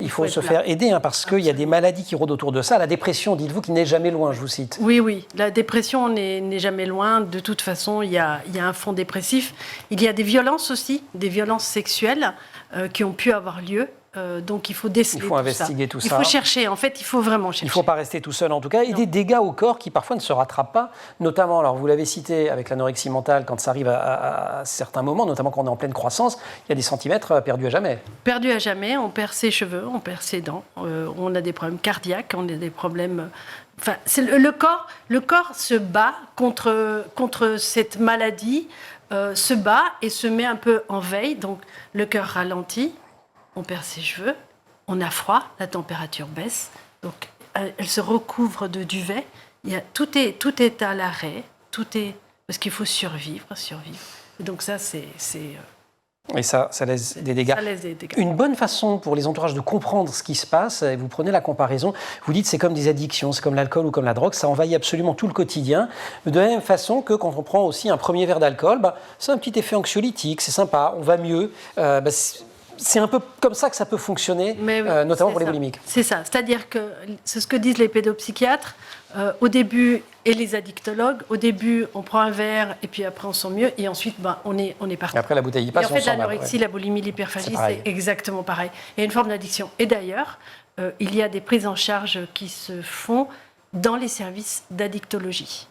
il faut se faire aider, hein, parce qu'il y a des maladies qui rôdent autour de ça. La dépression, dites-vous, qui n'est jamais loin, je vous cite. Oui, la dépression n'est jamais loin. De toute façon, il y a un fond dépressif. Il y a des violences aussi, des violences sexuelles qui ont pu avoir lieu. Donc il faut déceler tout ça. Il faut investiguer tout ça. Il faut chercher, en fait, il faut vraiment chercher. Il ne faut pas rester tout seul en tout cas. Et des dégâts au corps qui parfois ne se rattrapent pas, notamment, alors vous l'avez cité avec l'anorexie mentale, quand ça arrive à certains moments, notamment quand on est en pleine croissance, il y a des centimètres perdus à jamais. Perdus à jamais, on perd ses cheveux, on perd ses dents, on a des problèmes cardiaques, on a des problèmes... Enfin, le corps se bat contre cette maladie, se bat et se met un peu en veille, donc le cœur ralentit. On perd ses cheveux, on a froid, la température baisse, donc elle se recouvre de duvet. Tout est à l'arrêt, parce qu'il faut survivre. Et donc ça, Et ça laisse des dégâts. Une bonne façon pour les entourages de comprendre ce qui se passe, vous prenez la comparaison, vous dites c'est comme des addictions, c'est comme l'alcool ou comme la drogue, ça envahit absolument tout le quotidien. De la même façon que quand on prend aussi un premier verre d'alcool, c'est un petit effet anxiolytique, c'est sympa, on va mieux. C'est un peu comme ça que ça peut fonctionner, notamment pour les boulimiques. C'est ça, c'est-à-dire que c'est ce que disent les pédopsychiatres. Au début, et les addictologues, au début, on prend un verre et puis après on sent mieux et ensuite on est parti. Et après la bouteille y passe, et en fait, l'anorexie, la boulimie, l'hyperphagie, c'est exactement pareil. Il y a une forme d'addiction. Et d'ailleurs, il y a des prises en charge qui se font dans les services d'addictologie.